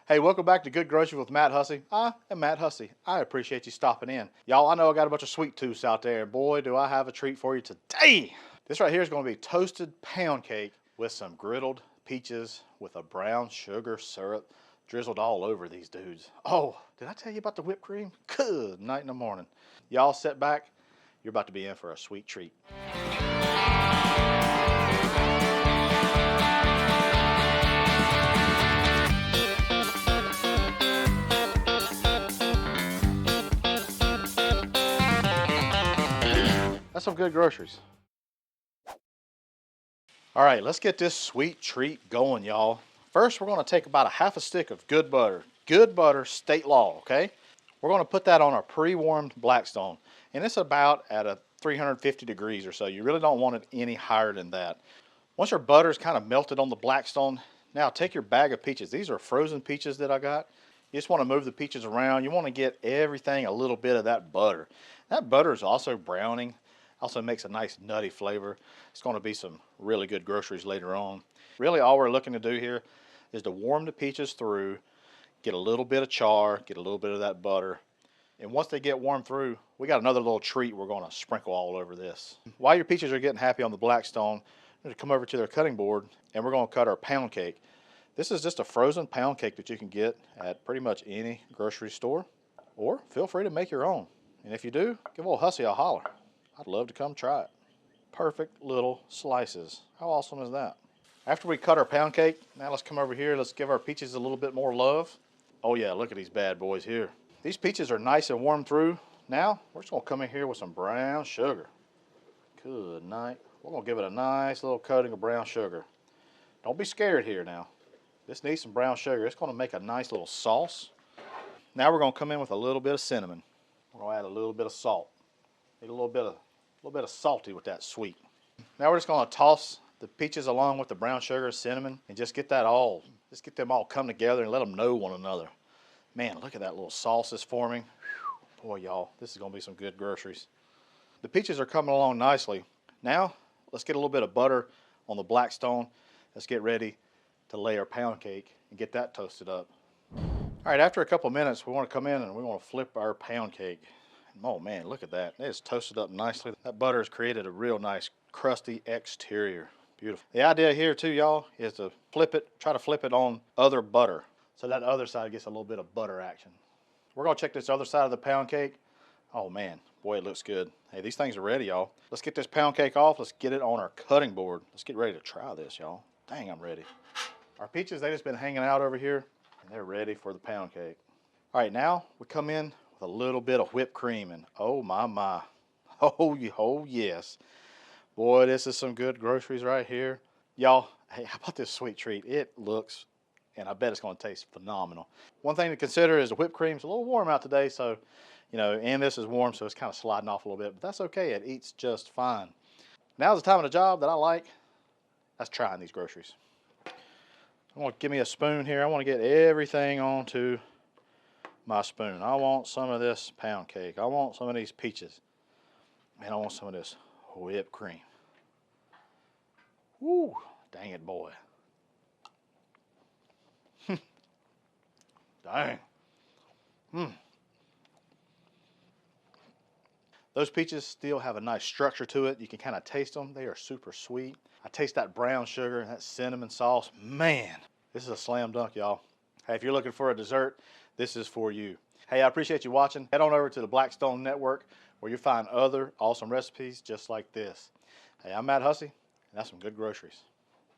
Hey, welcome back to Good Groceries with Matt Hussey. I am Matt Hussey. I appreciate you stopping in. Y'all, I know I got a bunch of sweet tooths out there. Boy, do I have a treat for you today. This right here is going to be toasted pound cake with some griddled peaches with a brown sugar syrup drizzled all over these dudes. Oh, did I tell you about the whipped cream? Good night in the morning. Y'all sit back. You're about to be in for a sweet treat. That's some good groceries. All right, let's get this sweet treat going, y'all. First, we're going to take about a half a stick of good butter. Good butter, state law, okay? We're going to put that on our pre-warmed Blackstone. And it's about at a 350 degrees or so. You really don't want it any higher than that. Once your butter is kind of melted on the Blackstone, now take your bag of peaches. These are frozen peaches that I got. You just want to move the peaches around. You want to get everything a little bit of that butter. That butter is also browning. Also makes a nice nutty flavor. It's going to be some really good groceries later on. Really all we're looking to do here is to warm the peaches through, get a little bit of char, get a little bit of that butter. And once they get warmed through, we got another little treat we're going to sprinkle all over this. While your peaches are getting happy on the Blackstone, we're going to come over to their cutting board and we're going to cut our pound cake. This is just a frozen pound cake that you can get at pretty much any grocery store, or feel free to make your own. And if you do, give old Hussey a holler. I'd love to come try it. Perfect little slices. How awesome is that? After we cut our pound cake, now let's come over here. Let's give our peaches a little bit more love. Oh yeah, look at these bad boys here. These peaches are nice and warm through. Now, we're just gonna come in here with some brown sugar. Good night. We're gonna give it a nice little coating of brown sugar. Don't be scared here now. This needs some brown sugar. It's gonna make a nice little sauce. Now we're gonna come in with a little bit of cinnamon. We're gonna add a little bit of salt. Need a little bit of salty with that sweet. Now we're just going to toss the peaches along with the brown sugar, cinnamon, and just get them all come together and let them know one another. Man, look at that little sauce that's forming. Whew. Boy, y'all, this is going to be some good groceries. The peaches are coming along nicely. Now, let's get a little bit of butter on the Blackstone. Let's get ready to lay our pound cake and get that toasted up. All right, after a couple minutes, we want to come in and we want to flip our pound cake. Oh man, look at that. It's toasted up nicely. That butter has created a real nice crusty exterior. Beautiful. The idea here too, y'all, is to try to flip it on other butter. So that other side gets a little bit of butter action. We're gonna check this other side of the pound cake. Oh man, boy, it looks good. Hey, these things are ready, y'all. Let's get this pound cake off. Let's get it on our cutting board. Let's get ready to try this, y'all. Dang, I'm ready. Our peaches, they just been hanging out over here and they're ready for the pound cake. All right, now we come in with a little bit of whipped cream, and oh my, oh yes, boy, this is some good groceries right here, y'all. Hey, how about this sweet treat? It looks, and I bet it's going to taste phenomenal. One thing to consider is the whipped cream's a little warm out today, so and this is warm, so it's kind of sliding off a little bit, but that's okay. It eats just fine. Now's the time of the job that I like. That's trying these groceries. I'm going to give me a spoon here. I want to get everything onto my spoon. I want some of this pound cake. I want some of these peaches. And I want some of this whipped cream. Woo, dang it, boy. Dang. Those peaches still have a nice structure to it. You can kind of taste them. They are super sweet. I taste that brown sugar and that cinnamon sauce. Man, this is a slam dunk, y'all. Hey, if you're looking for a dessert, this is for you. Hey, I appreciate you watching. Head on over to the Blackstone Network where you'll find other awesome recipes just like this. Hey, I'm Matt Hussey, and that's some good groceries.